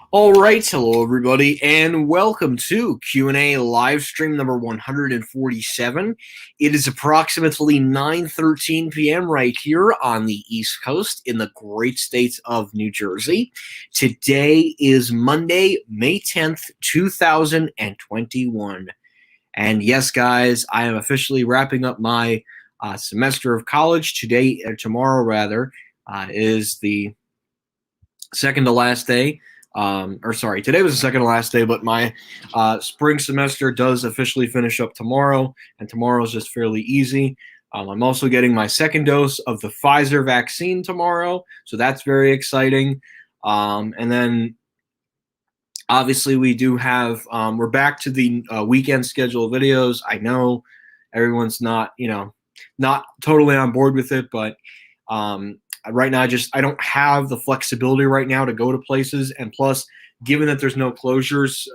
All right, hello everybody, and welcome to Q&A live stream number 147. It is approximately 9:13 p.m. right here on the East Coast in the great state of New Jersey. Today is Monday, May 10th, 2021. And yes, guys, I am officially wrapping up my semester of college. Tomorrow rather, is the second to last day. Today was the second to last day, but my spring semester does officially finish up tomorrow, and tomorrow is just fairly easy. I'm also getting my second dose of the Pfizer vaccine tomorrow, so that's very exciting. And then obviously we do have, we're back to the weekend schedule of videos. I know everyone's not totally on board with it, but right now I don't have the flexibility right now to go to places, and plus, given that there's no closures,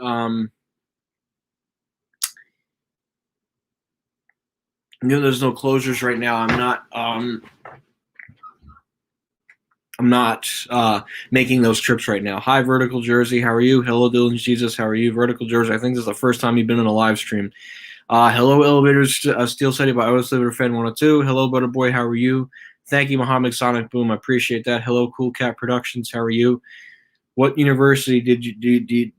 right now, I'm not making those trips right now. Hi, Vertical Jersey, how are you? Hello, Dylan Jesus, how are you? Vertical Jersey, I think this is the first time you've been in a live stream. Hello, Elevators, Steel City by Otis Liver Fan 102. Hello, Butterboy, how are you? Thank you, Mohammed Sonic Boom. I appreciate that. Hello, Cool Cat Productions. How are you? What university did you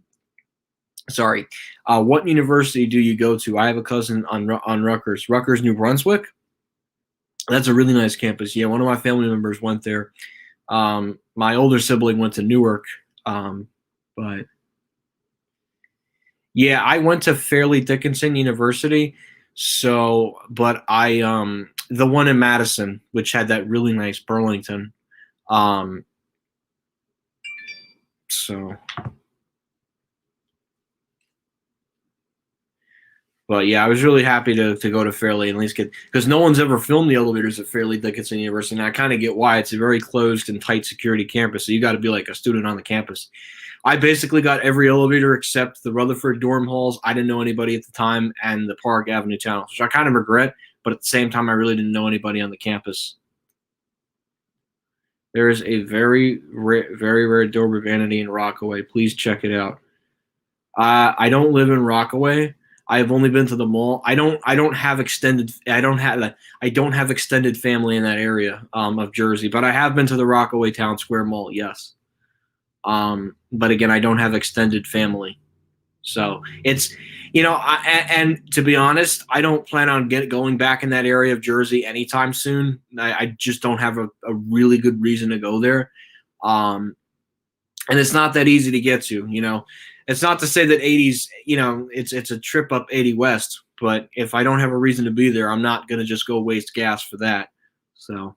what university do you go to? I have a cousin on Rutgers. Rutgers, New Brunswick. That's a really nice campus. Yeah, one of my family members went there. My older sibling went to Newark. But yeah, I went to Fairleigh Dickinson University. So, but the one in Madison, which had that really nice Burlington. But yeah, I was really happy to go to Fairleigh and at least because no one's ever filmed the elevators at Fairleigh Dickinson University, and I kind of get why. It's a very closed and tight security campus, so you got to be like a student on the campus. I basically got every elevator except the Rutherford dorm halls. I didn't know anybody at the time, and the Park Avenue tunnels, which I kind of regret, but at the same time, I really didn't know anybody on the campus. There is a very rare Dover Vanity in Rockaway. Please check it out. I don't live in Rockaway. I've only been to the mall. I don't have extended family in that area of Jersey, but I have been to the Rockaway Town Square Mall. Yes. But again, I don't have extended family. So it's, and to be honest, I don't plan on going back in that area of Jersey anytime soon. I just don't have a really good reason to go there. And it's not that easy to get to, It's not to say that 80s, it's a trip up 80 West, but if I don't have a reason to be there, I'm not going to just go waste gas for that. So.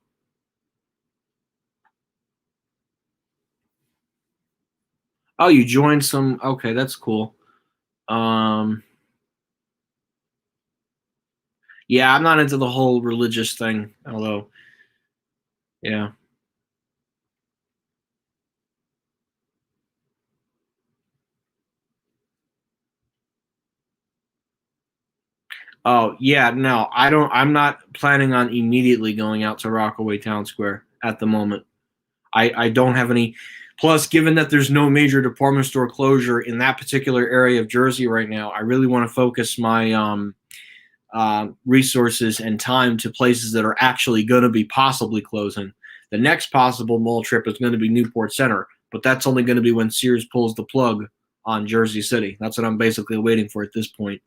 Oh, you joined some. Okay, that's cool. Yeah, I'm not into the whole religious thing, although, yeah. Oh, yeah, no, I'm not planning on immediately going out to Rockaway Town Square at the moment. I don't have any. Plus, given that there's no major department store closure in that particular area of Jersey right now, I really want to focus my resources and time to places that are actually going to be possibly closing. The next possible mall trip is going to be Newport Center, but that's only going to be when Sears pulls the plug on Jersey City. That's what I'm basically waiting for at this point.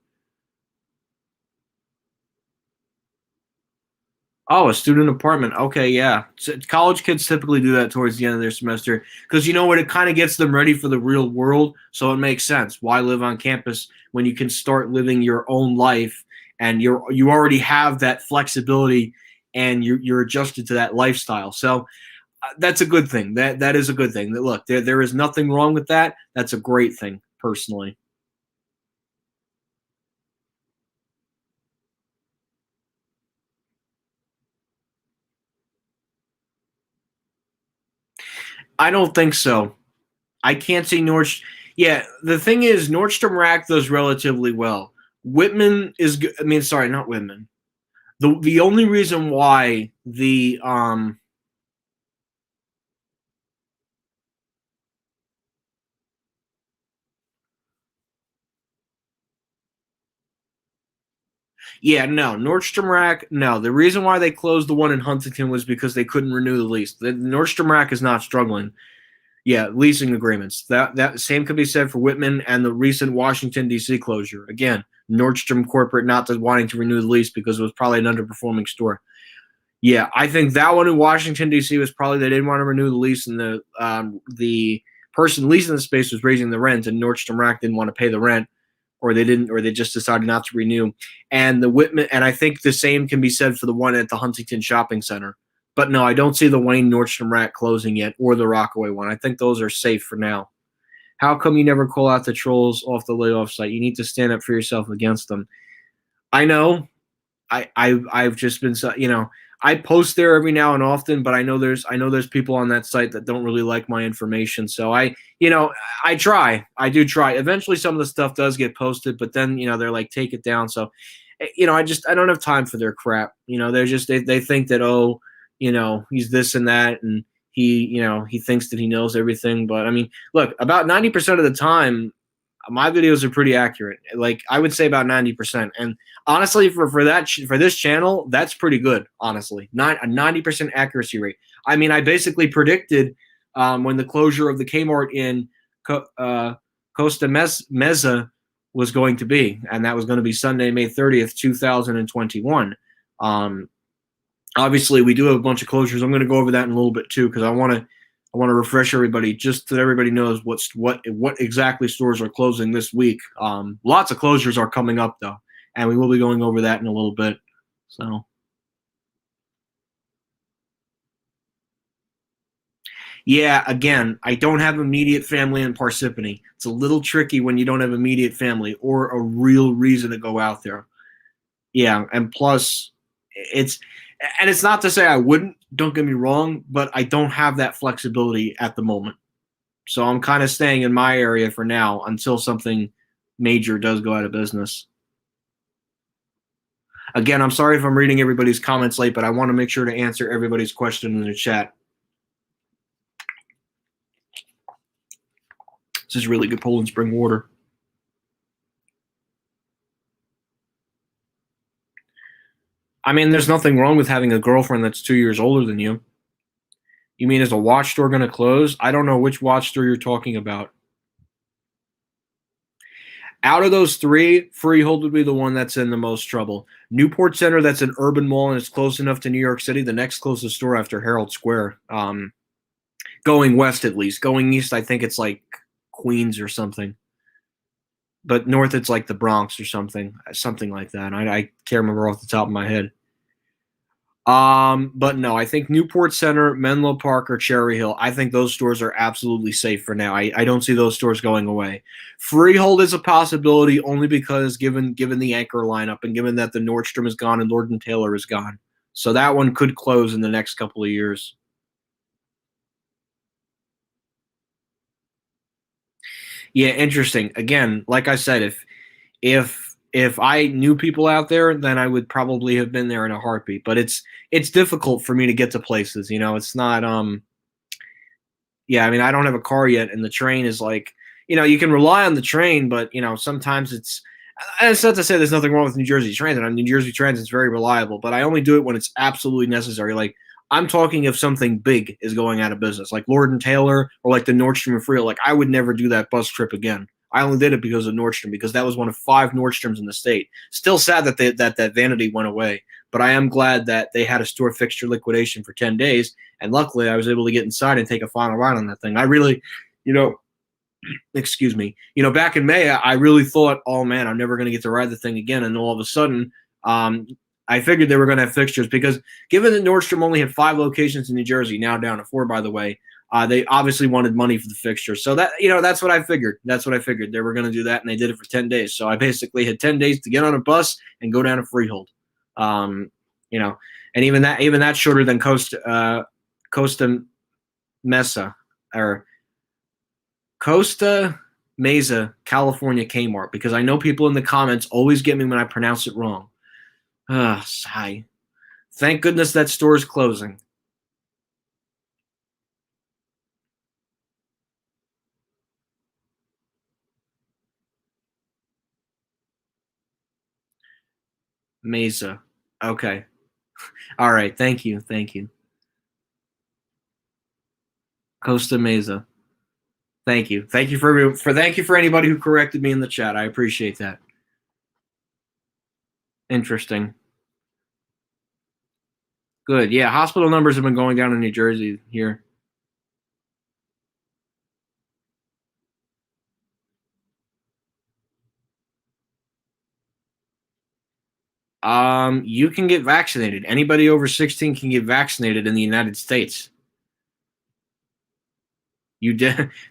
Oh, a student apartment. Okay, yeah. So college kids typically do that towards the end of their semester because you know what? It kind of gets them ready for the real world. So it makes sense. Why live on campus when you can start living your own life and you already have that flexibility and you're adjusted to that lifestyle. So that's a good thing. That is a good thing. Look, there is nothing wrong with that. That's a great thing, personally. I don't think so. I can't see Nordstrom. Yeah, the thing is, Nordstrom Rack does relatively well. Whitman is good. I mean, sorry, not Whitman. The only reason why Yeah, no, Nordstrom Rack, no. The reason why they closed the one in Huntington was because they couldn't renew the lease. The Nordstrom Rack is not struggling. Yeah, leasing agreements. That same could be said for Whitman and the recent Washington D.C. closure. Again, Nordstrom corporate not wanting to renew the lease because it was probably an underperforming store. Yeah, I think that one in Washington D.C. was probably they didn't want to renew the lease, and the person leasing the space was raising the rent, and Nordstrom Rack didn't want to pay the rent, or they didn't, or they just decided not to renew. And the Whitman, and I think the same can be said for the one at the Huntington Shopping Center. But no, I don't see the Wayne Nordstrom Rack closing yet, or the Rockaway one. I think those are safe for now. How come you never call out the trolls off the layoff site? You need to stand up for yourself against them. I know I've just been I post there every now and often, but I know there's people on that site that don't really like my information. So I do try. Eventually, some of the stuff does get posted, but then they're like take it down. So I don't have time for their crap. They think that he's this and that, and he thinks that he knows everything. But I mean, look, about 90% of the time my videos are pretty accurate. Like I would say about 90%. And honestly, for this channel, that's pretty good. Honestly, a 90% accuracy rate. I mean, I basically predicted when the closure of the Kmart in Costa Mesa was going to be, and that was going to be Sunday, May 30th, 2021. Um, Obviously, we do have a bunch of closures. I'm going to go over that in a little bit too because I want to refresh everybody just so that everybody knows what exactly stores are closing this week. Lots of closures are coming up though, and we will be going over that in a little bit. So yeah, again, I don't have immediate family in Parsippany. It's a little tricky when you don't have immediate family or a real reason to go out there. Yeah, and plus, it's it's not to say I wouldn't. Don't get me wrong, but I don't have that flexibility at the moment. So I'm kind of staying in my area for now until something major does go out of business. Again, I'm sorry if I'm reading everybody's comments late, but I want to make sure to answer everybody's question in the chat. This is really good Poland Spring water. I mean, there's nothing wrong with having a girlfriend that's 2 years older than you. You mean is a watch store going to close? I don't know which watch store you're talking about. Out of those three, Freehold would be the one that's in the most trouble. Newport Center, that's an urban mall and it's close enough to New York City. The next closest store after Herald Square. Going west at least. Going east, I think it's like Queens or something. But north, it's like the Bronx or something like that. I can't remember off the top of my head. But no, I think Newport Center, Menlo Park, or Cherry Hill. I think those stores are absolutely safe for now. I don't see those stores going away. Freehold is a possibility only because given the anchor lineup and given that the Nordstrom is gone and Lord and Taylor is gone, so that one could close in the next couple of years. Yeah, interesting. Again, like I said, if I knew people out there, then I would probably have been there in a heartbeat. But it's difficult for me to get to places. It's not yeah, I mean, I don't have a car yet, and the train is like, you can rely on the train, but sometimes it's not to say there's nothing wrong with New Jersey Transit. I mean, New Jersey Transit is very reliable, but I only do it when it's absolutely necessary. Like I'm talking if something big is going out of business, like Lord and Taylor or like the Nordstrom and Freehold. Like I would never do that bus trip again. I only did it because of Nordstrom because that was one of 5 Nordstroms in the state. Still sad that that Vanity went away, but I am glad that they had a store fixture liquidation for 10 days, and luckily I was able to get inside and take a final ride on that thing. I really, you know, excuse me, back in May, I really thought, oh man, I'm never going to get to ride the thing again. And all of a sudden, I figured they were going to have fixtures because given that Nordstrom only had 5 locations in New Jersey, now down to 4, by the way, they obviously wanted money for the fixture. So that's what I figured. That's what I figured. They were going to do that, and they did it for 10 days. So I basically had 10 days to get on a bus and go down to Freehold. Um, and even that's shorter than Costa Mesa or Costa Mesa, California Kmart, because I know people in the comments always get me when I pronounce it wrong. Sigh. Thank goodness that store is closing. Mesa. Okay. All right. Thank you. Thank you. Costa Mesa. Thank you. Thank you for anybody who corrected me in the chat. I appreciate that. Interesting. Good. Yeah, hospital numbers have been going down in New Jersey here. You can get vaccinated. Anybody over 16 can get vaccinated in the United States.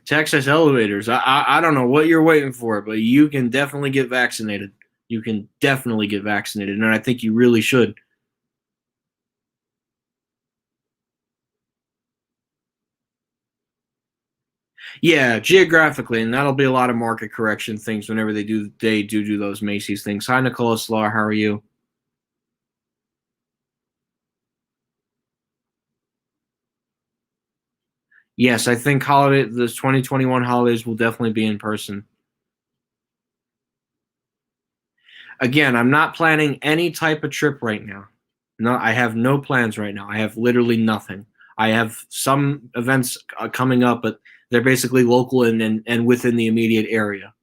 Texas elevators. I don't know what you're waiting for, but you can definitely get vaccinated. You can definitely get vaccinated, and I think you really should. Yeah, geographically, and that'll be a lot of market correction things whenever they do those Macy's things. Hi, Nicholas Law. How are you? Yes, I think this 2021 holidays will definitely be in person. Again, I'm not planning any type of trip right now. No, I have no plans right now. I have literally nothing. I have some events coming up, but they're basically local and within the immediate area.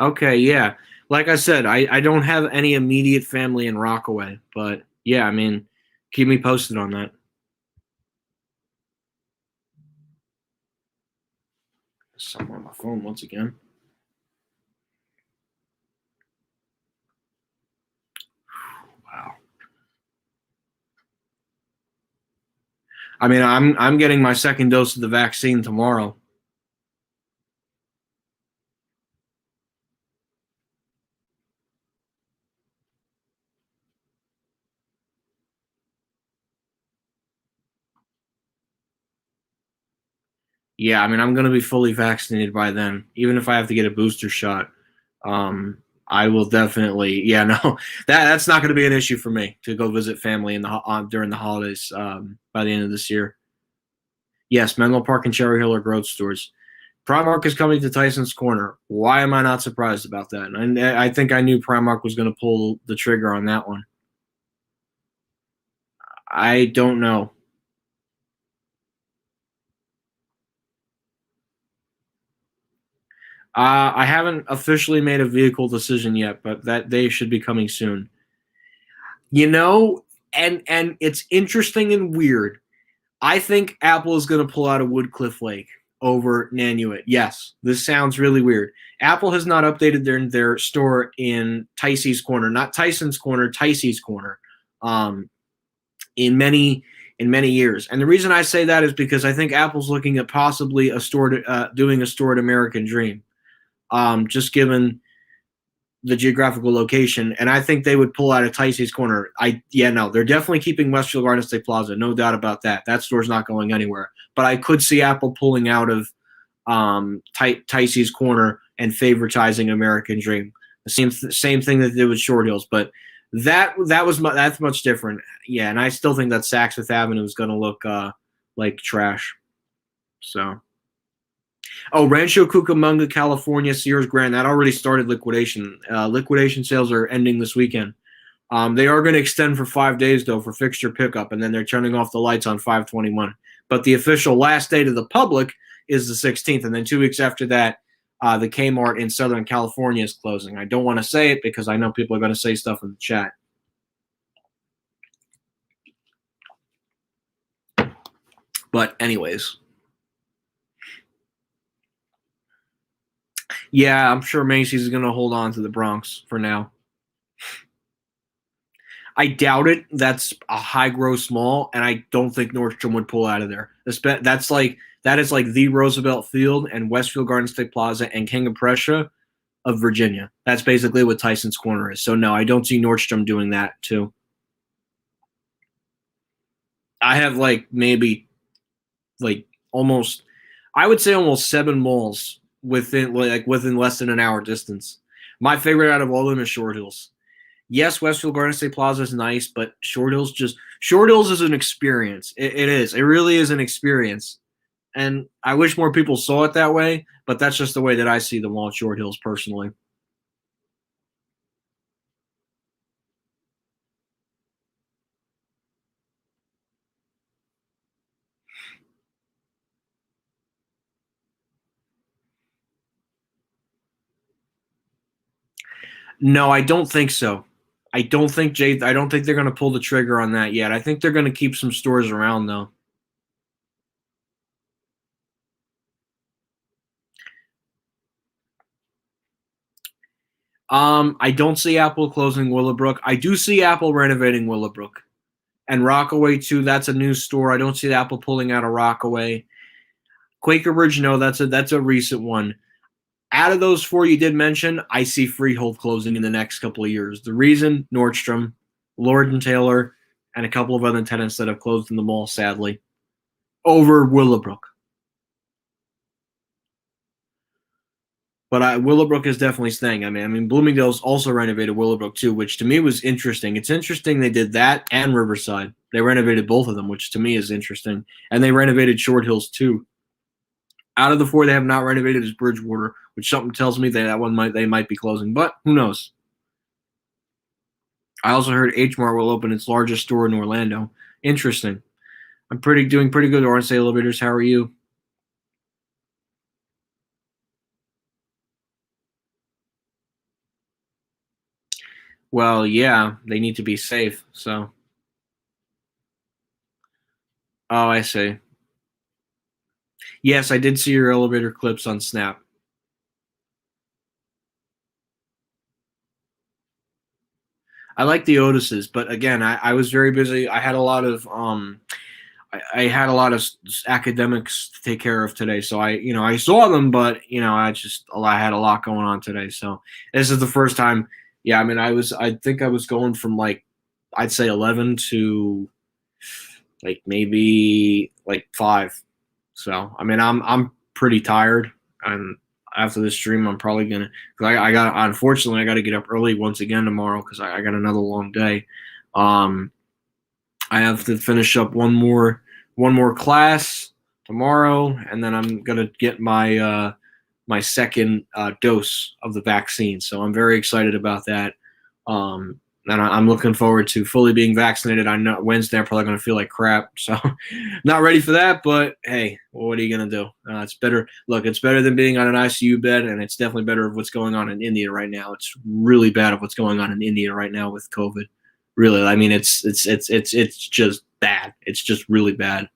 Okay, yeah. Like I said, I don't have any immediate family in Rockaway, but yeah, I mean, keep me posted on that. Something on my phone once again. Wow. I mean, I'm getting my second dose of the vaccine tomorrow. Yeah, I mean, I'm going to be fully vaccinated by then, even if I have to get a booster shot. I will definitely. Yeah, no, that's not going to be an issue for me to go visit family during the holidays by the end of this year. Yes, Menlo Park and Cherry Hill are growth stores. Primark is coming to Tyson's Corner. Why am I not surprised about that? And I think I knew Primark was going to pull the trigger on that one. I don't know. I haven't officially made a vehicle decision yet, but that day should be coming soon. You know, and it's interesting and weird. I think Apple is going to pull out of Woodcliff Lake over Nanuet. Yes, this sounds really weird. Apple has not updated their store in Ticey's Corner, not Tyson's Corner, Ticey's Corner, um, in many years. And the reason I say that is because I think Apple's looking at possibly doing a store at American Dream, just given the geographical location, and I think they would pull out of Ticey's Corner. No, they're definitely keeping Westfield Garden State Plaza, no doubt about that. That store's not going anywhere. But I could see Apple pulling out of Ticey's Corner and favoritizing American Dream. The same thing that they did with Short Hills, but that's much different. Yeah, and I still think that Saks Fifth Avenue is going to look like trash. So. Oh, Rancho Cucamonga, California, Sears Grand. That already started liquidation. Liquidation sales are ending this weekend. They are going to extend for 5 days, though, for fixture pickup, and then they're turning off the lights on 5/21. But the official last day to the public is the 16th, and then 2 weeks after that, the Kmart in Southern California is closing. I don't want to say it because I know people are going to say stuff in the chat. But anyways. Yeah, I'm sure Macy's is going to hold on to the Bronx for now. I doubt it. That's a high gross mall, and I don't think Nordstrom would pull out of there. That is like the Roosevelt Field and Westfield Garden State Plaza and King of Prussia of Virginia. That's basically what Tyson's Corner is. So no, I don't see Nordstrom doing that too. I have maybe almost, I would say almost 7 malls within less than an hour distance. My favorite out of all of them is Short Hills. Yes, Westfield Garden State Plaza is nice, but Short Hills is an experience. It is. It really is an experience. And I wish more people saw it that way, but that's just the way that I see the mall at Short Hills personally. No, I don't think so. I don't think they're going to pull the trigger on that yet. I think they're going to keep some stores around though. I don't see Apple closing Willowbrook. I do see Apple renovating Willowbrook and Rockaway too. That's a new store. I don't see Apple pulling out of Rockaway. Quaker Bridge, no, that's a recent one. Out of those four you did mention, I see Freehold closing in the next couple of years. The reason, Nordstrom, Lord and Taylor, and a couple of other tenants that have closed in the mall, sadly, over Willowbrook. But Willowbrook is definitely staying. I mean, Bloomingdale's also renovated Willowbrook too, which to me was interesting. It's interesting they did that and Riverside. They renovated both of them, which to me is interesting. And they renovated Short Hills too. Out of the four they have not renovated is Bridgewater, which something tells me they might be closing, but who knows? I also heard H Mart will open its largest store in Orlando. Interesting. I'm doing pretty good, RSA Elevators. How are you? Well, yeah, they need to be safe. So, oh, I see. Yes, I did see your elevator clips on Snap. I like the Otises, but again, I was very busy. I had a lot of academics to take care of today, so I saw them, but I had a lot going on today. So this is the first time. Yeah, I mean, I think I was going from like I'd say 11 to like maybe like 5. So I mean, I'm pretty tired, and after this stream, I'm probably gonna. Cause I got unfortunately I got to get up early once again tomorrow because I got another long day. Um, I have to finish up one more class tomorrow, and then I'm gonna get my second dose of the vaccine. So I'm very excited about that. And I'm looking forward to fully being vaccinated. I know Wednesday I'm probably going to feel like crap, so not ready for that. But hey, well, what are you going to do? It's better. Look, it's better than being on an ICU bed, and it's definitely better of what's going on in India right now. It's really bad of what's going on in India right now with COVID. Really, I mean, it's just bad. It's just really bad.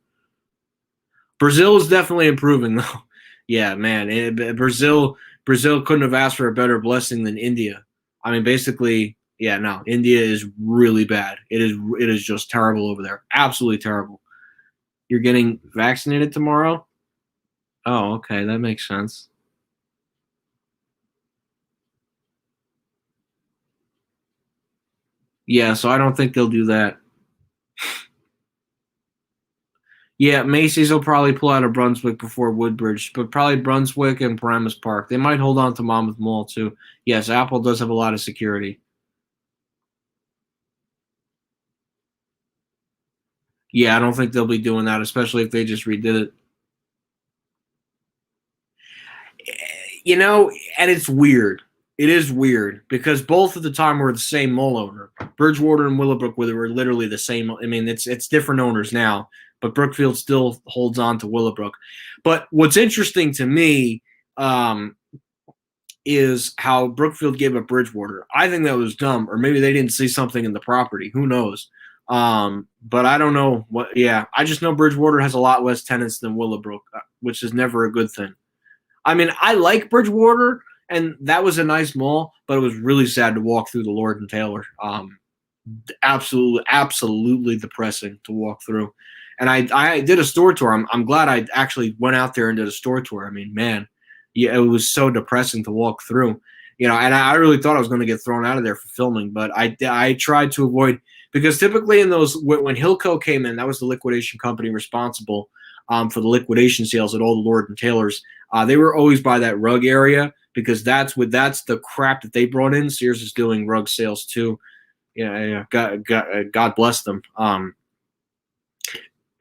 Brazil is definitely improving though. Yeah, man, Brazil couldn't have asked for a better blessing than India. I mean, basically, yeah, no, India is really bad. It is just terrible over there. Absolutely terrible. You're getting vaccinated tomorrow? Oh, okay, that makes sense. Yeah, so I don't think they'll do that. Yeah, Macy's will probably pull out of Brunswick before Woodbridge, but probably Brunswick and Paramus Park. They might hold on to Monmouth Mall too. Yes, Apple does have a lot of security. Yeah, I don't think they'll be doing that, especially if they just redid it. And it's weird. It is weird because both at the time were the same mall owner. Bridgewater and Willowbrook were literally the same. I mean, it's different owners now, but Brookfield still holds on to Willowbrook. But what's interesting to me is how Brookfield gave up Bridgewater. I think that was dumb, or maybe they didn't see something in the property. Who knows? But I don't know what. Yeah, I just know Bridgewater has a lot less tenants than Willowbrook, which is never a good thing. I mean, I like Bridgewater, and that was a nice mall, but it was really sad to walk through the Lord and Taylor. Absolutely, absolutely depressing to walk through. And I did a store tour. I'm glad I actually went out there and did a store tour. I mean, man, yeah, it was so depressing to walk through. And I really thought I was going to get thrown out of there for filming, but I tried to avoid because typically in those when Hilco came in, that was the liquidation company responsible for the liquidation sales at all the Lord and Taylors. They were always by that rug area because that's the crap that they brought in. Sears is doing rug sales too. Yeah, God bless them.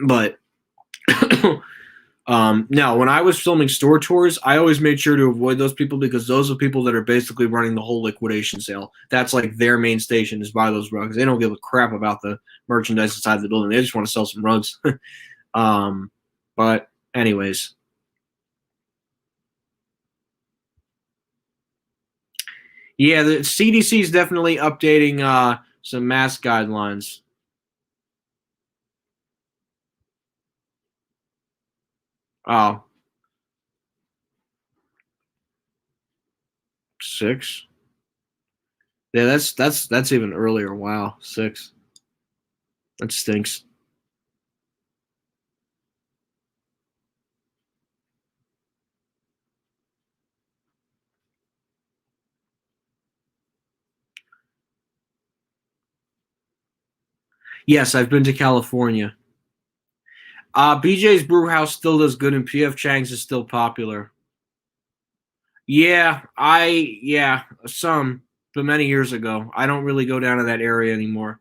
But now, when I was filming store tours, I always made sure to avoid those people because those are people that are basically running the whole liquidation sale. That's like their main station is buy those rugs. They don't give a crap about the merchandise inside the building. They just want to sell some rugs. But anyways, yeah, the CDC is definitely updating some mask guidelines. Oh, 6. Yeah, that's even earlier. Wow, 6. That stinks. Yes, I've been to California. BJ's Brewhouse still does good, and PF Chang's is still popular. Yeah, some, but many years ago. I don't really go down to that area anymore.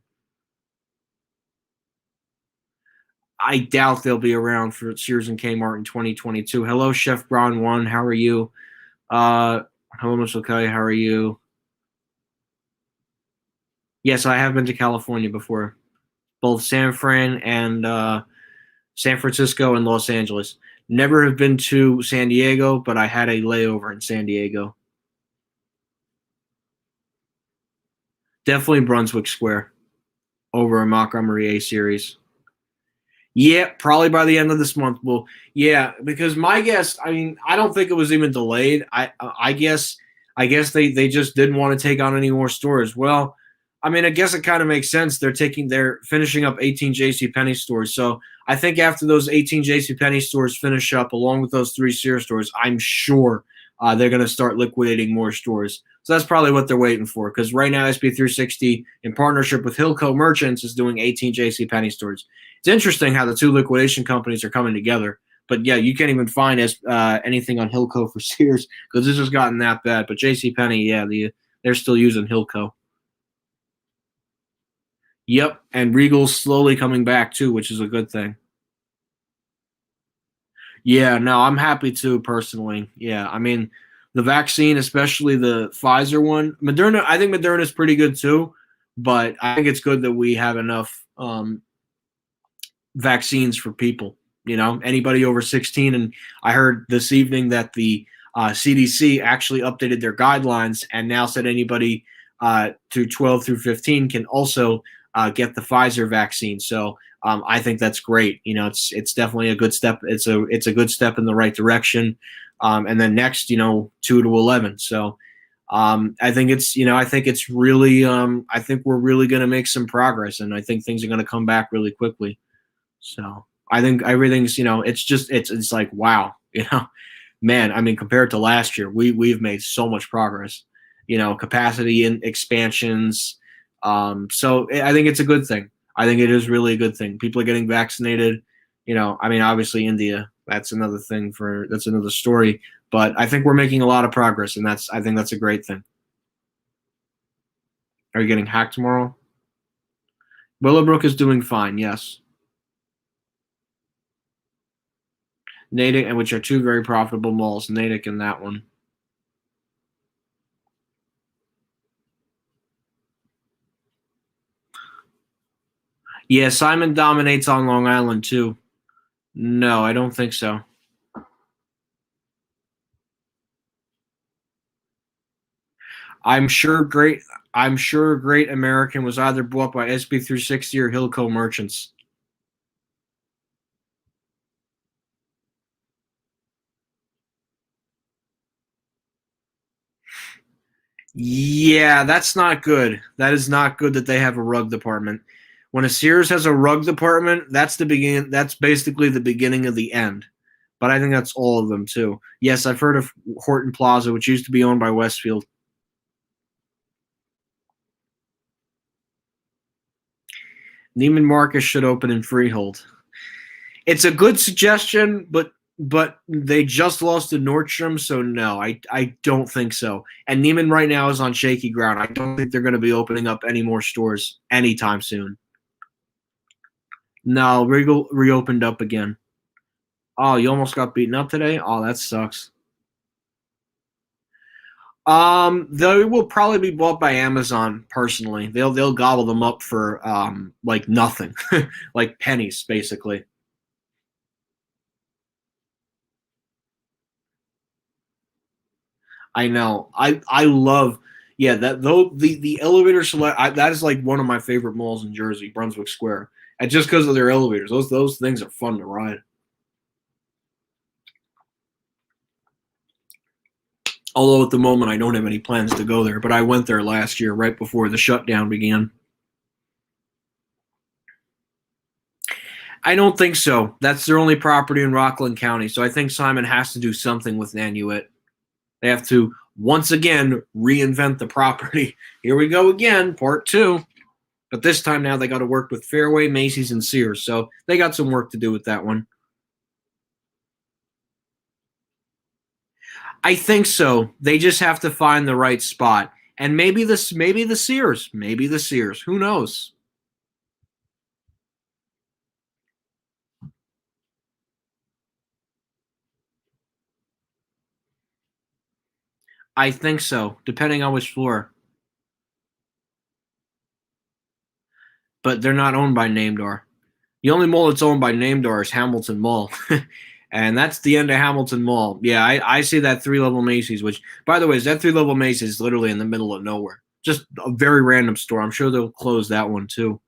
I doubt they'll be around for Sears and Kmart in 2022. Hello, Chef Brown One. How are you? Uh, hello, Mr. Kelly. How are you? Yes, I have been to California before, both San Francisco and Los Angeles. Never have been to San Diego, but I had a layover in San Diego. Definitely Brunswick Square over in Montgomery A series. Yeah, probably by the end of this month. Well, yeah, because my guess, I mean, I don't think it was even delayed. I guess they just didn't want to take on any more stores. Well, I mean, I guess it kind of makes sense. They're finishing up 18 J.C. Penney stores. So I think after those 18 J.C. Penney stores finish up, along with those 3 Sears stores, I'm sure they're going to start liquidating more stores. So that's probably what they're waiting for. Because right now, SB360, in partnership with Hilco Merchants, is doing 18 J.C. Penney stores. It's interesting how the 2 liquidation companies are coming together. But yeah, you can't even find anything on Hilco for Sears because this has gotten that bad. But J.C. Penney, yeah, they're still using Hilco. Yep, and Regal's slowly coming back too, which is a good thing. Yeah, no, I'm happy too personally. Yeah, I mean, the vaccine, especially the Pfizer one, Moderna. I think Moderna is pretty good too, but I think it's good that we have enough vaccines for people. Anybody over 16. And I heard this evening that the CDC actually updated their guidelines and now said anybody to 12 through 15 can also get the Pfizer vaccine. So I think that's great. It's definitely a good step. It's a good step in the right direction. And then next, 2 to 11. So I think it's really. I think we're really going to make some progress, and I think things are going to come back really quickly. So I think everything's, it's like, wow, man, I mean, compared to last year, we've made so much progress, capacity and expansions. So I think it's a good thing. I think it is really a good thing. People are getting vaccinated. I mean, obviously India, that's another story, but I think we're making a lot of progress, and I think that's a great thing. Are you getting hacked tomorrow? Willowbrook is doing fine. Yes. Natick, and which are 2 very profitable malls, Natick and that one. Yeah, Simon dominates on Long Island too. No, I don't think so. I'm sure Great I'm sure Great American was either bought by SB360 or Hilco Merchants. Yeah, that's not good. That is not good that they have a rug department. When a Sears has a rug department, that's the beginning. That's basically the beginning of the end. But I think that's all of them too. Yes, I've heard of Horton Plaza, which used to be owned by Westfield. Neiman Marcus should open in Freehold. It's a good suggestion, but but they just lost to Nordstrom, so no, I don't think so. And Neiman right now is on shaky ground. I don't think they're going to be opening up any more stores anytime soon. No, Regal reopened up again. Oh, you almost got beaten up today? Oh, that sucks. They will probably be bought by Amazon personally. They'll gobble them up for like nothing, like pennies basically. I know. I love. Yeah, that though the elevator select that is like one of my favorite malls in Jersey, Brunswick Square, and just because of their elevators. Those things are fun to ride. Although at the moment I don't have any plans to go there, but I went there last year right before the shutdown began. I don't think so. That's their only property in Rockland County, so I think Simon has to do something with Nanuet. They have to once again reinvent the property. Here we go again, part two. But this time now they got to work with Fairway, Macy's, and Sears. So they got some work to do with that one. I think so. They just have to find the right spot. And maybe the Sears. Maybe the Sears. Who knows? I think so, depending on which floor. But they're not owned by Namedar. The only mall that's owned by Namedar is Hamilton Mall. And that's the end of Hamilton Mall. Yeah, I see that three-level Macy's, which, by the way, is that three-level Macy's is literally in the middle of nowhere. Just a very random store. I'm sure they'll close that one too.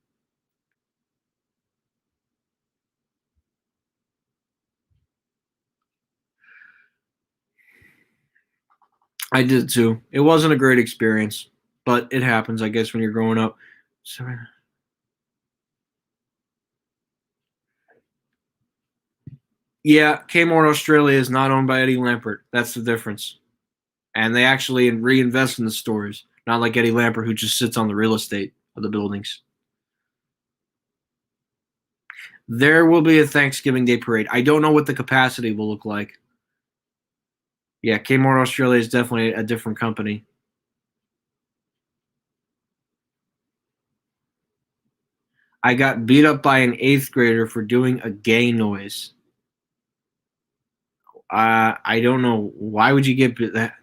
I did too. It wasn't a great experience, but it happens, I guess, when you're growing up. Sorry. Yeah, Kmart Australia is not owned by Eddie Lampert. That's the difference. And they actually reinvest in the stores, not like Eddie Lampert, who just sits on the real estate of the buildings. There will be a Thanksgiving Day parade. I don't know what the capacity will look like. Yeah, Kmart Australia is definitely a different company. I got beat up by an eighth grader for doing a gay noise. I don't know. Why would you get that?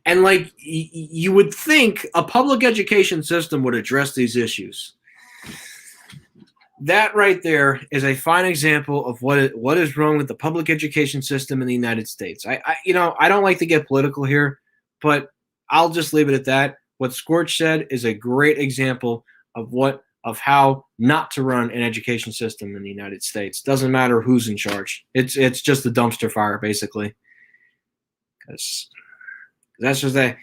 And like you would think a public education system would address these issues. That right there is a fine example of what is wrong with the public education system in the United States. I don't like to get political here, but I'll just leave it at that. What Scorch said is a great example of how not to run an education system in the United States. Doesn't matter who's in charge. It's just a dumpster fire basically. Because that's just a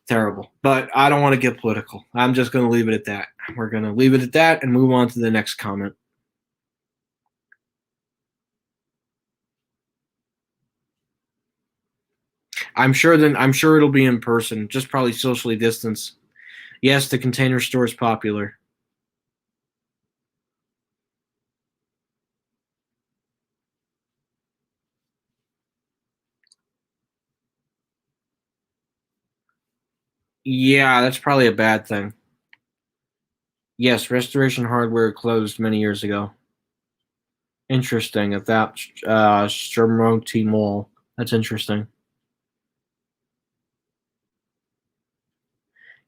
terrible. But I don't want to get political. I'm just going to leave it at that. We're going to leave it at that and move on to the next comment. I'm sure it'll be in person, just probably socially distanced. Yes, the Container Store is popular. Yeah, that's probably a bad thing. Yes, Restoration Hardware closed many years ago. Interesting at that Shermoti Mall. That's interesting.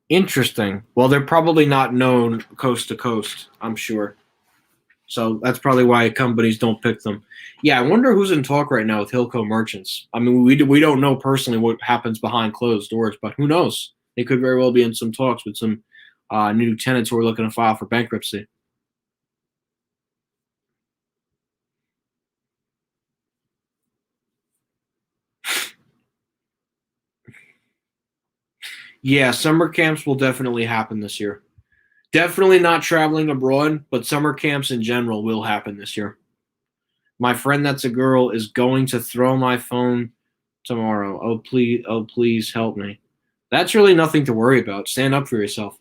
Interesting. Well, they're probably not known coast to coast, I'm sure. So that's probably why companies don't pick them. Yeah, I wonder who's in talk right now with Hilco Merchants. I mean, we don't know personally what happens behind closed doors, but who knows? They could very well be in some talks with some new tenants who are looking to file for bankruptcy. Yeah, summer camps will definitely happen this year. Definitely not traveling abroad, but summer camps in general will happen this year. My friend that's a girl is going to throw my phone tomorrow. Oh please help me. That's really nothing to worry about. Stand up for yourself.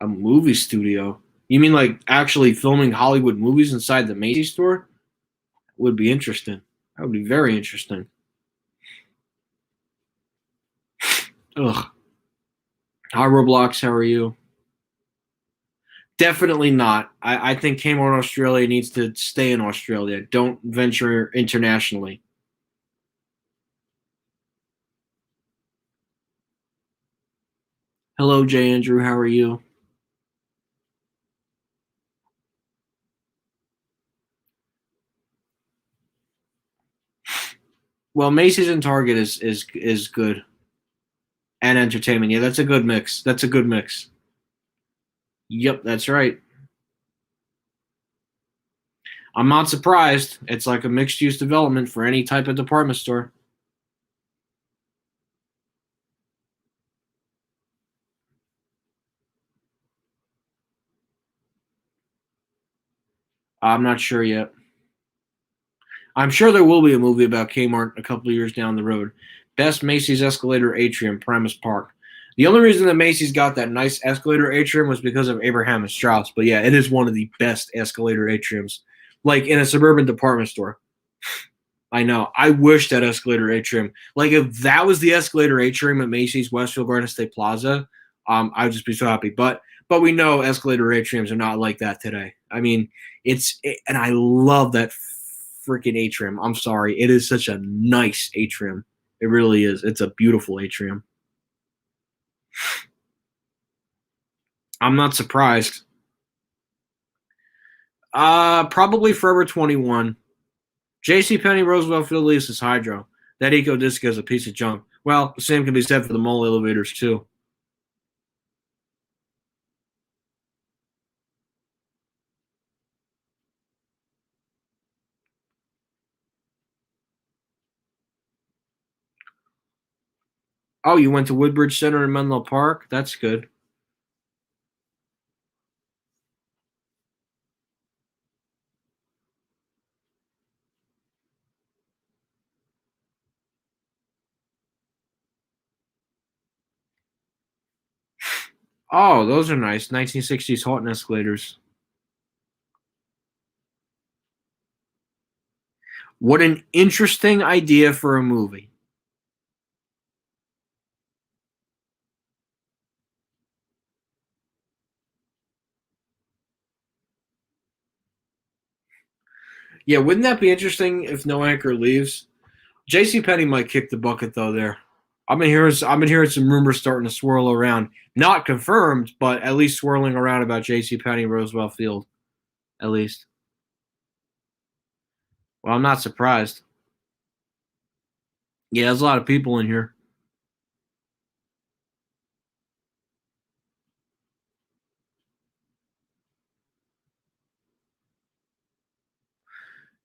A movie studio? You mean like actually filming Hollywood movies inside the Macy's store? Would be interesting. That would be very interesting. Ugh. Hi, Roblox. How are you? Definitely not. I think Kmart Australia needs to stay in Australia. Don't venture internationally. Hello, Jay Andrew. How are you? Well, Macy's and Target is good, and entertainment. Yeah, that's a good mix. That's a good mix. Yep, that's right. I'm not surprised. It's like a mixed use development for any type of department store. I'm not sure yet. I'm sure there will be a movie about Kmart a couple of years down the road. Best Macy's escalator atrium, Primus Park. The only reason that Macy's got that nice escalator atrium was because of Abraham and Strauss. But yeah, it is one of the best escalator atriums, like in a suburban department store. I know. I wish that escalator atrium, like if that was the escalator atrium at Macy's Westfield Garden State Plaza, I'd just be so happy. But we know escalator atriums are not like that today. I mean, and I love that freaking atrium. I'm sorry, it is such a nice atrium. It really is. It's a beautiful atrium. I'm not surprised. Probably Forever 21. J.C. Penney Roosevelt Field leases Hydro. That Eco Disco is a piece of junk. Well, the same can be said for the mall elevators too. Oh, you went to Woodbridge Center in Menlo Park? That's good. Oh, those are nice. 1960s Houghton escalators. What an interesting idea for a movie. Yeah, wouldn't that be interesting if no anchor leaves? J.C. Penney might kick the bucket though there. I've been hearing some rumors starting to swirl around. Not confirmed, but at least swirling around about J.C. Penney Roosevelt Field. At least. Well, I'm not surprised. Yeah, there's a lot of people in here.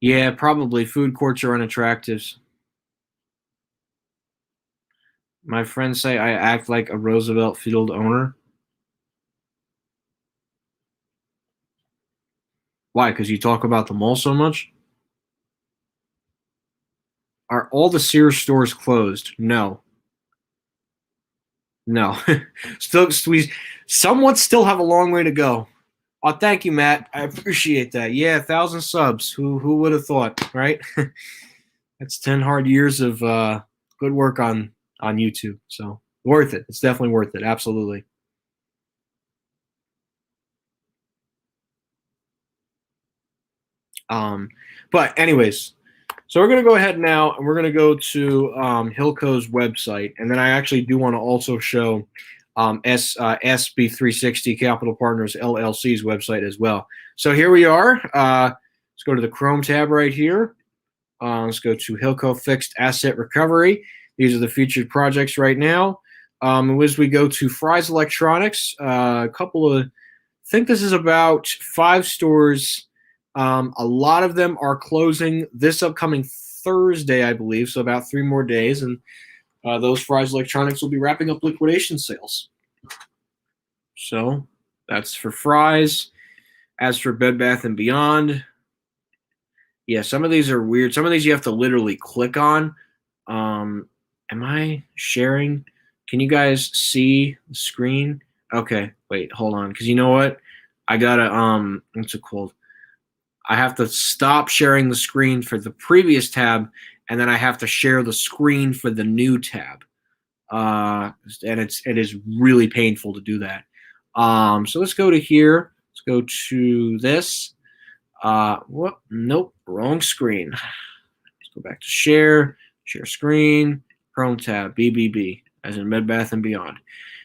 Yeah, probably food courts are unattractive. My friends say I act like a Roosevelt Field owner. Why? Because you talk about the mall so much? Are all the Sears stores closed? No. No. Still, we somewhat still have a long way to go. Oh, thank you, Matt. I appreciate that. Yeah, 1,000 subs. Who would have thought, right? That's 10 hard years of good work on YouTube. So worth it. It's definitely worth it. Absolutely. Um, but anyways, so we're gonna go ahead now, and we're gonna go to Hilco's website, and then I actually do want to also show SB360 Capital Partners LLC's website as well. So here we are. Let's go to the Chrome tab right here. Let's go to Hilco Fixed Asset Recovery. These are the featured projects right now. As we go to Fry's Electronics, a couple of, I think this is about 5 stores. A lot of them are closing this upcoming Thursday, I believe, so about 3 more days. And those Fry's Electronics will be wrapping up liquidation sales. So that's for Fry's. As for Bed Bath and Beyond, yeah, some of these are weird. Some of these you have to literally click on. Am I sharing? Can you guys see the screen? Okay, wait, hold on, because you know what? I gotta what's it called? I have to stop sharing the screen for the previous tab, and then I have to share the screen for the new tab. And it is really painful to do that. So let's go to here. Let's go to this. What? Nope, wrong screen. Let's go back to share screen, Chrome tab, BBB, as in Bed Bath and Beyond.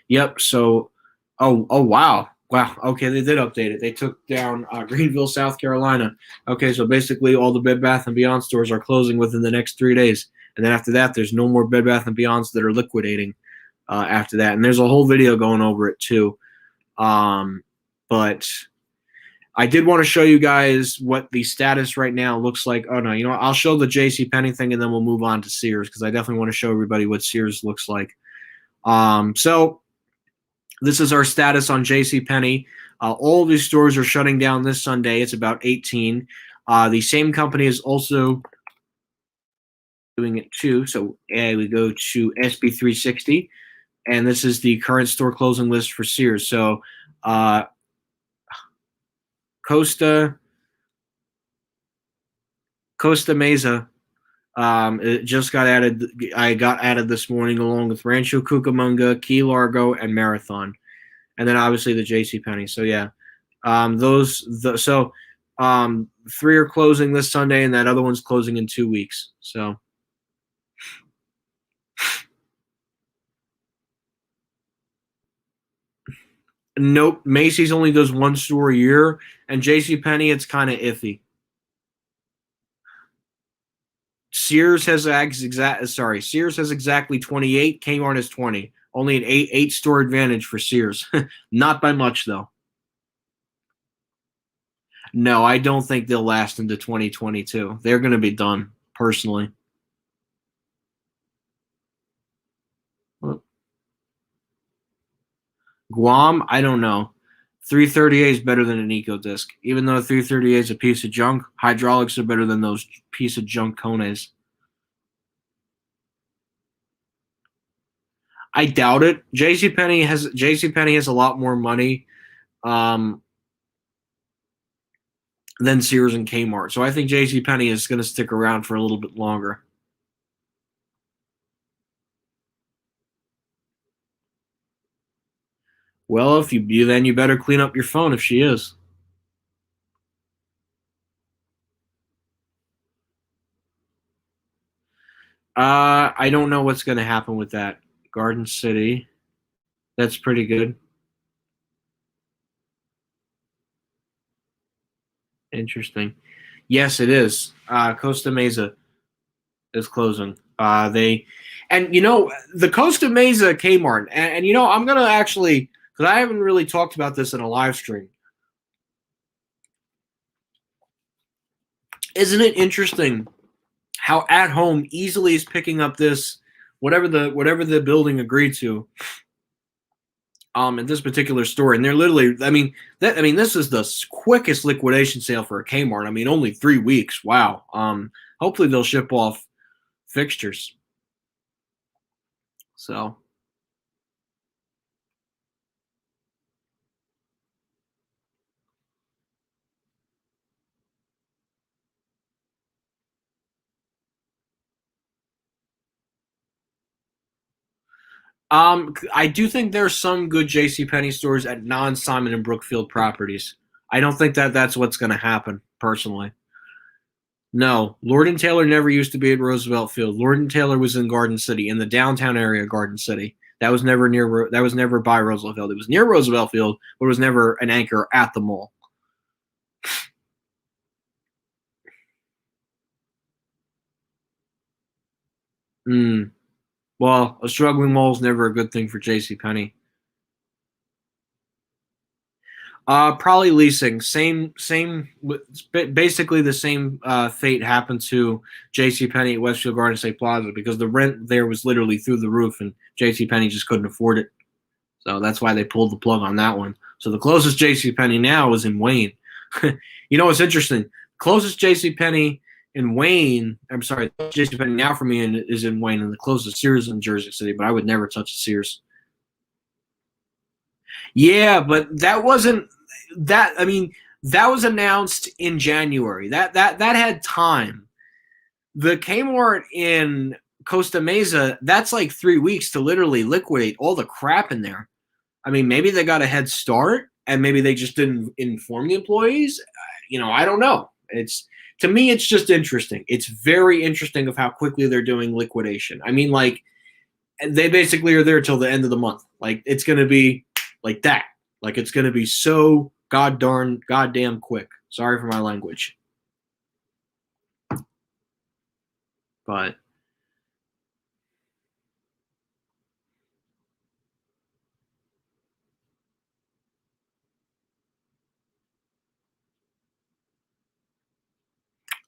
Yep. So, oh wow. Wow. Okay, they did update it. They took down Greenville, South Carolina. Okay, so basically all the Bed Bath and Beyond stores are closing within the next 3 days, and then after that, there's no more Bed Bath and Beyonds that are liquidating after that. And there's a whole video going over it too. But I did want to show you guys what the status right now looks like. Oh no, you know what? I'll show the JCPenney thing and then we'll move on to Sears because I definitely want to show everybody what Sears looks like. So this is our status on JCPenney. All of these stores are shutting down this Sunday. It's about 18. The same company is also doing it too. So we go to SB360, and this is the current store closing list for Sears. So Costa Mesa, it just got added. I got added this morning along with Rancho Cucamonga, Key Largo, and Marathon, and then obviously the JCPenney. So yeah, three are closing this Sunday, and that other one's closing in 2 weeks. So. Nope, Macy's only does one store a year, and JCPenney, it's kind of iffy. Sears has exactly 28. Kmart has 20. Only an eight store advantage for Sears. Not by much though. No, I don't think they'll last into 2022. They're going to be done personally. Guam, I don't know. 338 is better than an EcoDisc. Even though 338 is a piece of junk, hydraulics are better than those piece of junk Kones. I doubt it. JCPenney has a lot more money than Sears and Kmart. So I think JCPenney is going to stick around for a little bit longer. Well, if you then you better clean up your phone if she is. I don't know what's going to happen with that. Garden City. That's pretty good. Interesting. Yes, it is. Costa Mesa is closing. The Costa Mesa Kmart, and I'm gonna actually, because I haven't really talked about this in a live stream. Isn't it interesting how At Home easily is picking up this whatever the building agreed to in this particular store, and they're literally, this is the quickest liquidation sale for a Kmart. I mean, only 3 weeks. Wow. Hopefully they'll ship off fixtures. So. I do think there's some good JCPenney stores at non-Simon and Brookfield properties. I don't think that's what's going to happen, personally. No, Lord and Taylor never used to be at Roosevelt Field. Lord and Taylor was in Garden City, in the downtown area of Garden City. That was never near. That was never by Roosevelt Field. It was near Roosevelt Field, but it was never an anchor at the mall. Well, a struggling mall is never a good thing for JCPenney. Probably leasing. Basically the same fate happened to JCPenney at Westfield Garden State Plaza because the rent there was literally through the roof, and JCPenney just couldn't afford it. So that's why they pulled the plug on that one. So the closest JCPenney now is in Wayne. You know what's interesting? Closest JCPenney in Wayne, I'm sorry, JCPenney now for me is in Wayne, and the closest Sears in Jersey City, but I would never touch a Sears. Yeah, but that wasn't that. I mean, that was announced in January. That had time. The Kmart in Costa Mesa, that's like 3 weeks to literally liquidate all the crap in there. I mean, maybe they got a head start and maybe they just didn't inform the employees. I don't know. It's to me, it's just interesting. It's very interesting of how quickly they're doing liquidation. I mean, like they basically are there till the end of the month. Like it's going to be like that. Like it's going to be so goddamn quick. Sorry for my language, but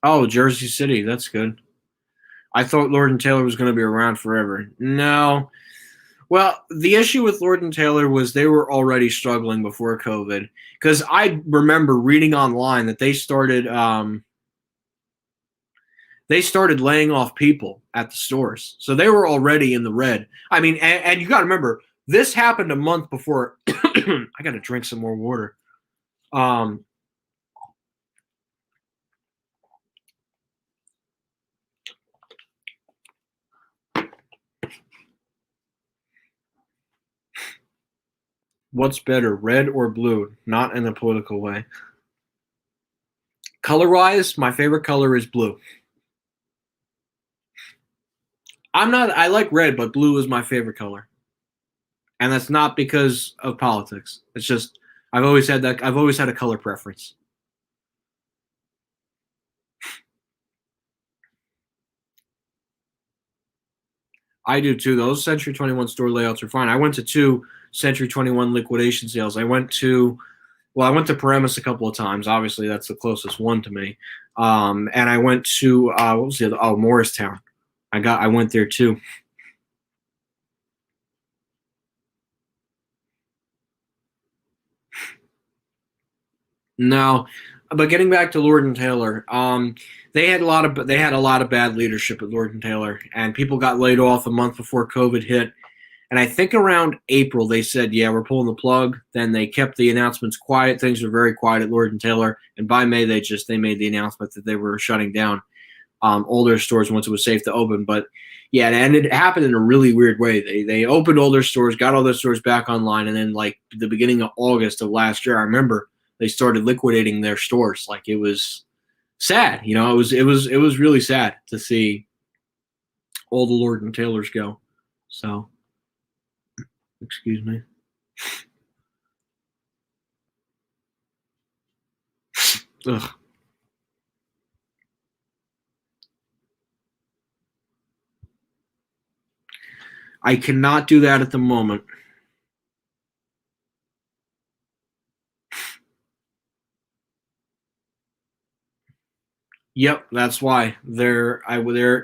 oh, Jersey City, that's good. I thought Lord and Taylor was going to be around forever. No. Well, the issue with Lord and Taylor was they were already struggling before COVID. Because I remember reading online that they started laying off people at the stores, so they were already in the red. I mean, and you got to remember this happened a month before. I got to drink some more water. Um, what's better, red or blue? Not in a political way. Color wise, my favorite color is blue. I'm not. I like red, but blue is my favorite color, and that's not because of politics. It's just I've always had that. I've always had a color preference. I do too. Those Century 21 store layouts are fine. I went to two Century 21 liquidation sales. I went to Paramus a couple of times. Obviously, that's the closest one to me. And I went to what was the other? Oh, Morristown. I went there too. No, but getting back to Lord and Taylor, they had a lot of bad leadership at Lord and Taylor, and people got laid off a month before COVID hit. And I think around April they said, "Yeah, we're pulling the plug." Then they kept the announcements quiet. Things were very quiet at Lord and Taylor, and by May they made the announcement that they were shutting down older stores once it was safe to open. But yeah, and it happened in a really weird way. They opened older stores, got all their stores back online, and then like the beginning of August of last year, I remember they started liquidating their stores. Like it was sad. It was really sad to see all the Lord and Taylors go. So excuse me. Ugh. I cannot do that at the moment. Yep, that's why their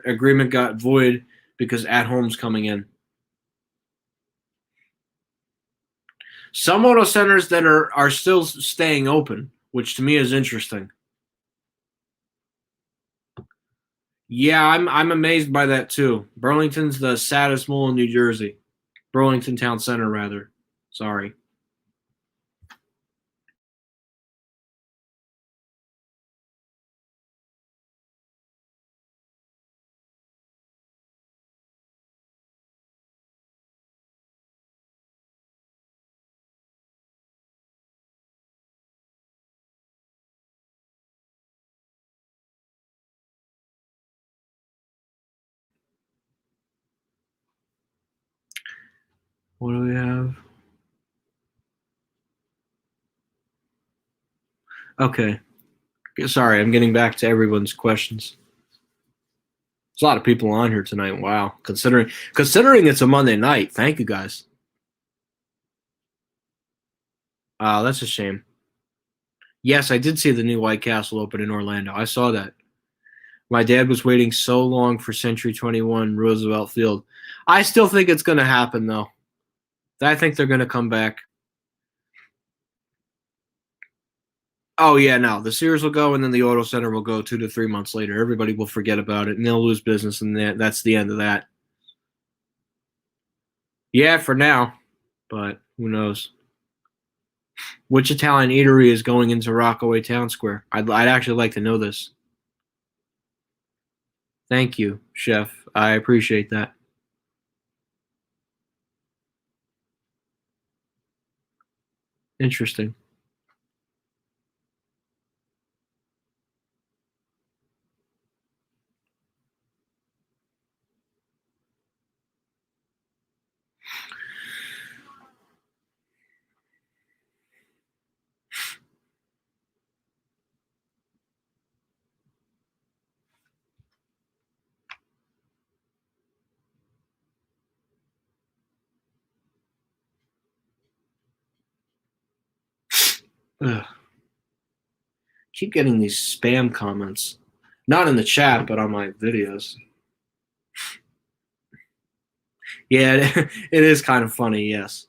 agreement got void because At Home's coming in. Some auto centers that are still staying open, which to me is interesting. Yeah, I'm amazed by that too. Burlington's the saddest mall in New Jersey. Burlington Town Center, rather. Sorry. What do we have? Okay. Sorry, I'm getting back to everyone's questions. There's a lot of people on here tonight. Wow. Considering it's a Monday night. Thank you guys. That's a shame. Yes, I did see the new White Castle open in Orlando. I saw that. My dad was waiting so long for Century 21 Roosevelt Field. I still think it's going to happen, though. I think they're going to come back. Oh, yeah, no. The Sears will go, and then the Auto Center will go 2 to 3 months later. Everybody will forget about it, and they'll lose business, and that's the end of that. Yeah, for now, but who knows? Which Italian eatery is going into Rockaway Town Square? I'd actually like to know this. Thank you, Chef. I appreciate that. Interesting. Ugh. Keep getting these spam comments. Not in the chat, but on my videos. Yeah, it is kind of funny, yes.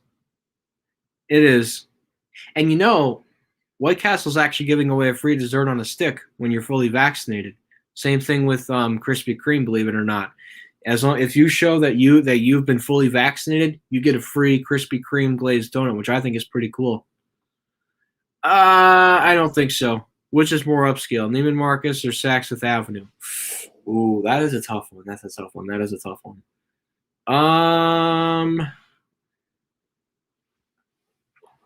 It is. And White Castle's actually giving away a free dessert on a stick when you're fully vaccinated. Same thing with Krispy Kreme, believe it or not. As long if you show that you've been fully vaccinated, you get a free Krispy Kreme glazed donut, which I think is pretty cool. I don't think so. Which is more upscale, Neiman Marcus or Saks Fifth Avenue? Ooh, that is a tough one. That's a tough one. That is a tough one. Um,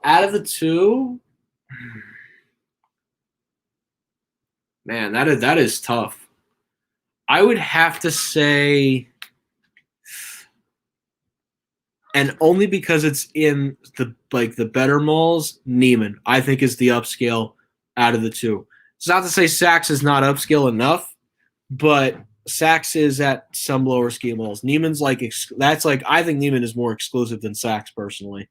Out of the two, man, that is tough. I would have to say, and only because it's in the better malls, Neiman I think is the upscale out of the two. It's not to say Saks is not upscale enough, but Saks is at some lower scale malls. Neiman's that's like I think Neiman is more exclusive than Saks personally.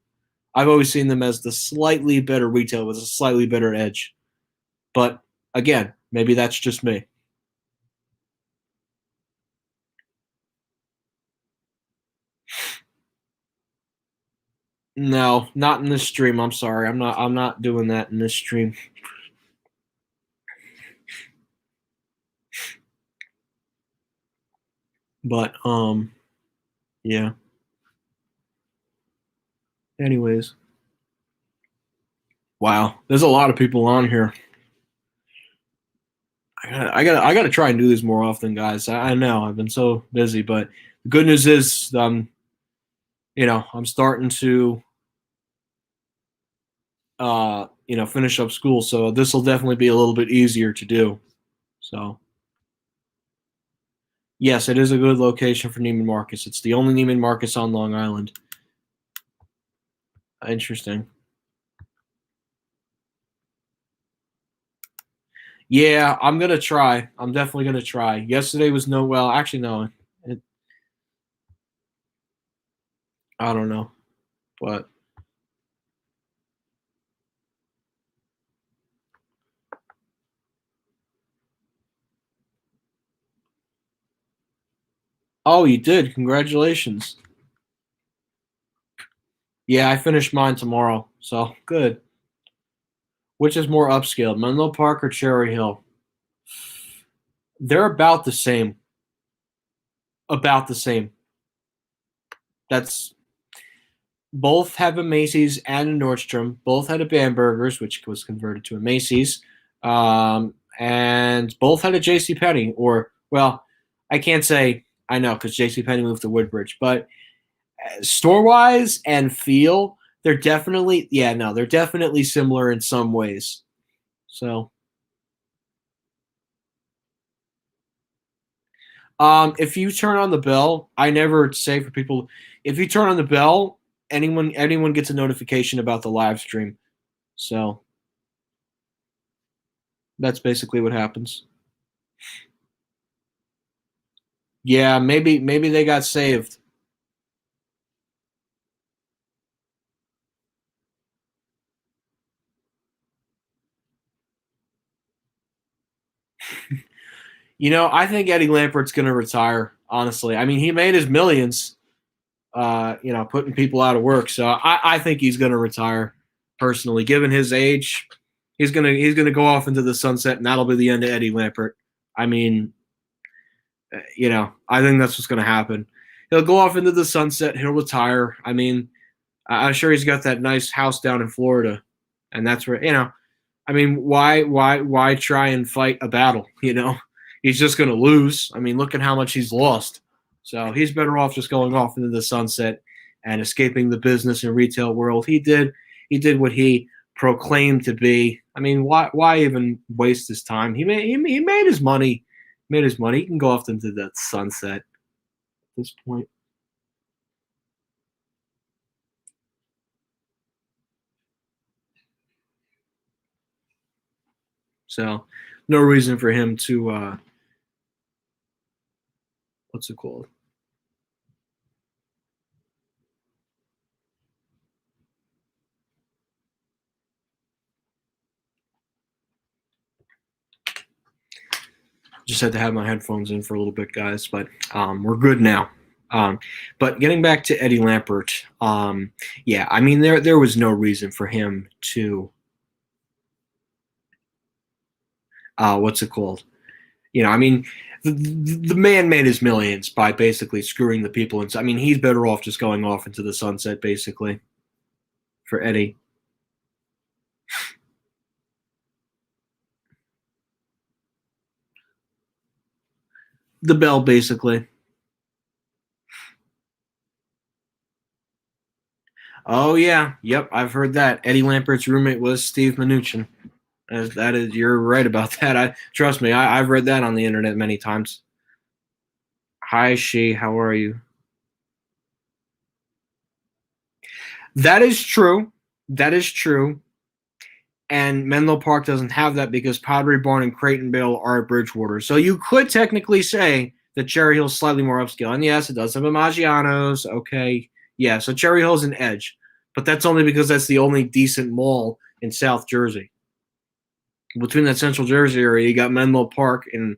I've always seen them as the slightly better retail with a slightly better edge. But again, maybe that's just me. No, not in this stream. I'm sorry. I'm not doing that in this stream. But yeah. Anyways. Wow. There's a lot of people on here. I gotta try and do this more often, guys. I know I've been so busy, but the good news is I'm starting to finish up school, so this will definitely be a little bit easier to do. So yes, it is a good location for Neiman Marcus. It's the only Neiman Marcus on Long Island. Interesting. Yeah, I'm gonna try. I'm definitely gonna try. Yesterday was actually no, I don't know, but oh, you did. Congratulations. Yeah, I finished mine tomorrow, so good. Which is more upscale, Menlo Park or Cherry Hill? They're about the same. About the same. That's both have a Macy's and a Nordstrom. Both had a Bamberger's, which was converted to a Macy's, and both had a J.C. Penney. Or well, I can't say I know because J.C. Penney moved to Woodbridge, but store wise and feel, they're definitely similar in some ways. So, if you turn on the bell, I never say for people, if you turn on the bell, anyone gets a notification about the live stream. So that's basically what happens. Yeah, maybe they got saved. I think Eddie Lampert's going to retire. Honestly, I mean, he made his millions, putting people out of work. So I think he's going to retire. Personally, given his age, he's gonna go off into the sunset, and that'll be the end of Eddie Lampert. I mean, I think that's what's going to happen. He'll go off into the sunset. He'll retire. I mean, I'm sure he's got that nice house down in Florida. And that's where, I mean, why try and fight a battle? He's just going to lose. I mean, look at how much he's lost. So he's better off just going off into the sunset and escaping the business and retail world. He did what he proclaimed to be. I mean, why even waste his time? He made his money. Made his money. He can go off into that sunset at this point. So no reason for him to what's it called? Just had to have my headphones in for a little bit, guys, but we're good now. But getting back to Eddie Lampert, yeah, I mean there was no reason for him to what's it called? I mean the man made his millions by basically screwing the people, and I mean he's better off just going off into the sunset basically for Eddie. The bell basically. Oh yeah, yep, I've heard that. Eddie Lampert's roommate was Steve Mnuchin. That is, you're right about that. I trust me. I've read that on the internet many times. Hi, she. How are you? That is true. That is true. And Menlo Park doesn't have that because Pottery Barn and Creightonville are at Bridgewater. So you could technically say that Cherry Hill's slightly more upscale. And yes, it does have a Maggiano's. Okay. Yeah, so Cherry Hill's an edge. But that's only because that's the only decent mall in South Jersey. Between that Central Jersey area, you got Menlo Park and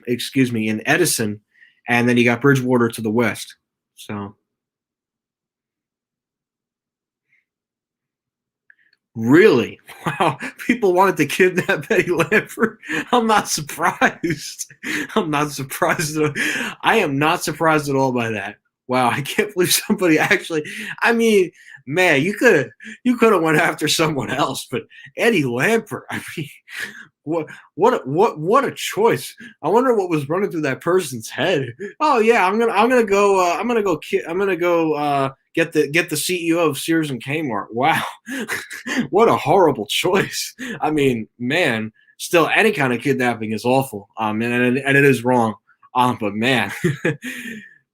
in Edison, and then you got Bridgewater to the west. So really, wow, people wanted to kidnap Betty Lampert. I'm not surprised. I'm not surprised. I am not surprised at all by that. Wow, I can't believe somebody actually. I mean, man, you could have went after someone else, but Eddie Lampert. I mean, what a choice. I wonder what was running through that person's head. Oh yeah, I'm gonna go get the CEO of Sears and Kmart. Wow. What a horrible choice. I mean, man, still any kind of kidnapping is awful. And it is wrong. But man,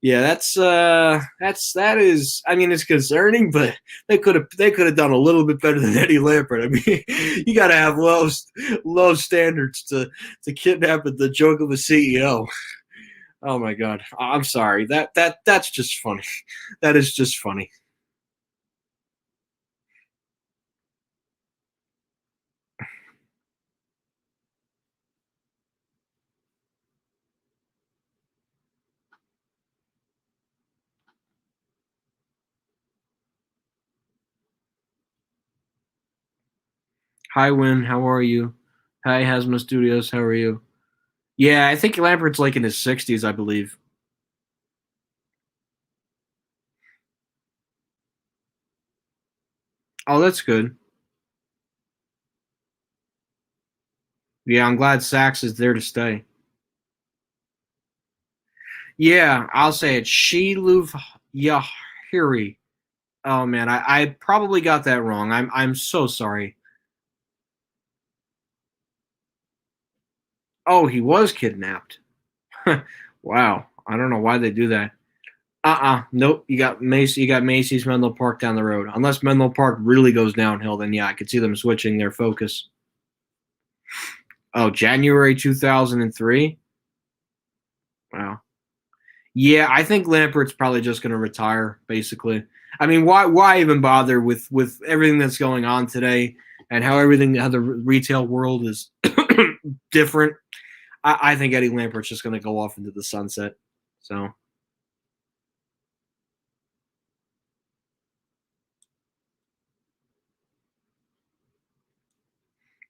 yeah, that is. I mean, it's concerning, but they could have done a little bit better than Eddie Lampert. I mean, you got to have low standards to kidnap the joke of a CEO. Oh my God, I'm sorry. That's just funny. That is just funny. Hi, Win. How are you? Hi, Hasma Studios. How are you? Yeah, I think Lambert's like in his 60s, I believe. Oh, that's good. Yeah, I'm glad Sax is there to stay. Yeah, I'll say it. Shiluv Yahiri. Oh man, I probably got that wrong. I'm so sorry. Oh, he was kidnapped. Wow. I don't know why they do that. Nope. You got Macy's Menlo Park down the road. Unless Menlo Park really goes downhill, then yeah, I could see them switching their focus. Oh, January 2003. Wow. Yeah, I think Lampert's probably just going to retire. Basically, I mean, why even bother with everything that's going on today and how the retail world is different? I think Eddie Lampert's just going to go off into the sunset. So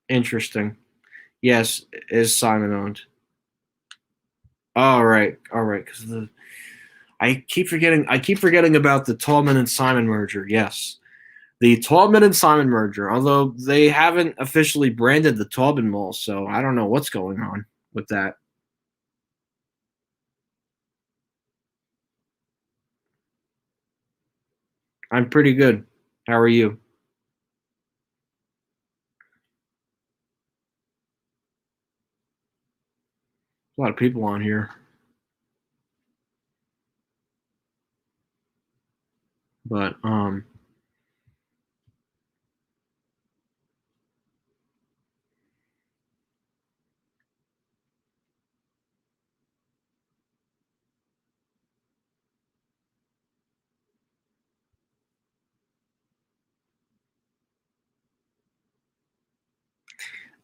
interesting. Yes, is Simon owned? All right. Because I keep forgetting about the Tallman and Simon merger. Yes. The Taubman and Simon merger, although they haven't officially branded the Taubman Mall, so I don't know what's going on with that. I'm pretty good. How are you? A lot of people on here. But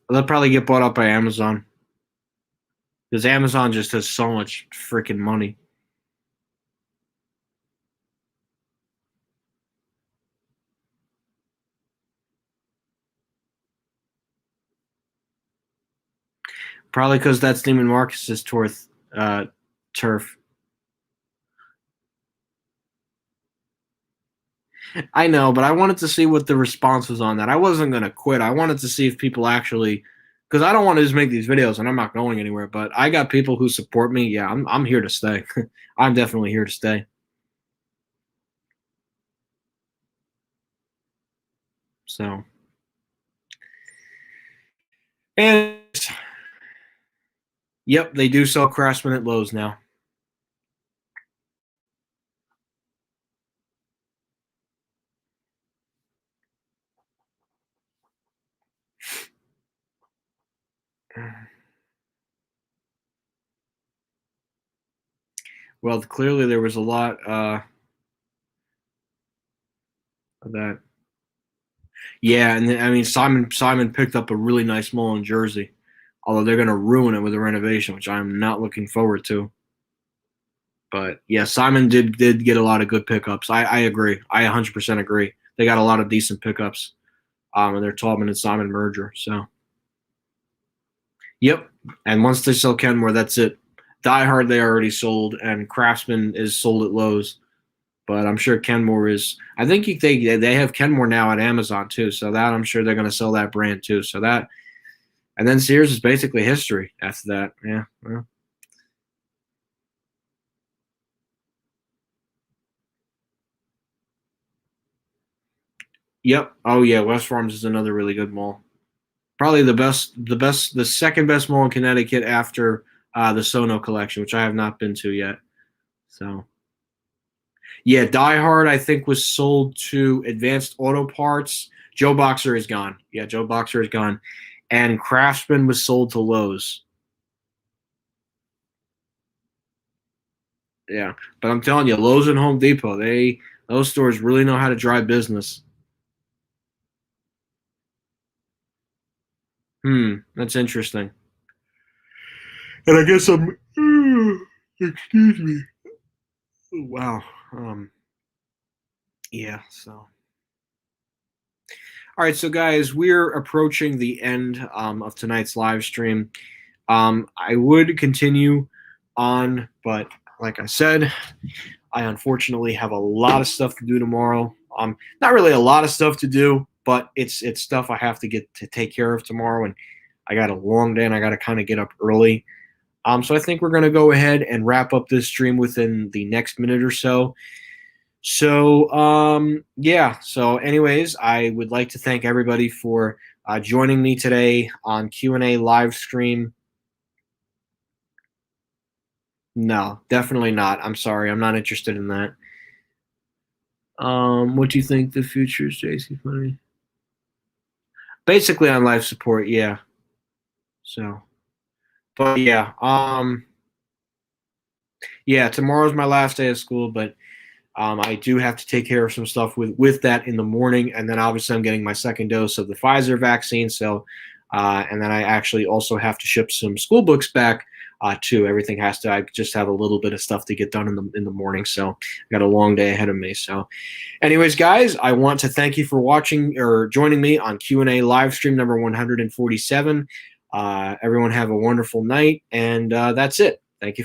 they'll probably get bought up by Amazon because Amazon just has so much freaking money. Probably because that's Neiman Marcus's turf. I know, but I wanted to see what the response was on that. I wasn't going to quit. I wanted to see if people actually, because I don't want to just make these videos and I'm not going anywhere. But I got people who support me. Yeah, I'm here to stay. I'm definitely here to stay. So, and yep, they do sell Craftsman at Lowe's now. Well, clearly there was a lot of that. Yeah, and I mean Simon picked up a really nice mall in Jersey, although they're going to ruin it with a renovation, which I'm not looking forward to. But yeah, Simon did get a lot of good pickups. I agree. I 100% agree. They got a lot of decent pickups in their Taubman and Simon merger. So, yep. And once they sell Kenmore, that's it. Die Hard they already sold, and Craftsman is sold at Lowe's. But I'm sure Kenmore is. I think they have Kenmore now at Amazon too. So that I'm sure they're going to sell that brand too. So that, and then Sears is basically history after that. Yeah. Well. Yep. Oh yeah, West Farms is another really good mall. Probably the second best mall in Connecticut after the Sono Collection, which I have not been to yet. So, yeah, Die Hard I think was sold to Advanced Auto Parts. Joe Boxer is gone. Yeah, Joe Boxer is gone, and Craftsman was sold to Lowe's. Yeah, but I'm telling you, Lowe's and Home Depot, those stores really know how to drive business. That's interesting. And I guess I'm. Excuse me. Wow. Yeah. So. All right, so guys, we're approaching the end of tonight's live stream. I would continue on, but like I said, I unfortunately have a lot of stuff to do tomorrow. Not really a lot of stuff to do, but it's stuff I have to get to take care of tomorrow, and I got a long day, and I got to kind of get up early. So I think we're going to go ahead and wrap up this stream within the next minute or so. So, yeah. So, anyways, I would like to thank everybody for joining me today on Q&A live stream. No, definitely not. I'm sorry. I'm not interested in that. What do you think the future is, JC Funny? Basically on life support, yeah. So, but yeah. Yeah, tomorrow's my last day of school, but I do have to take care of some stuff with that in the morning, and then obviously I'm getting my second dose of the Pfizer vaccine. So, and then I actually also have to ship some school books back too. Everything has to. I just have a little bit of stuff to get done in the morning. So I got a long day ahead of me. So, anyways, guys, I want to thank you for watching or joining me on Q&A live stream number 147. Everyone have a wonderful night, and that's it.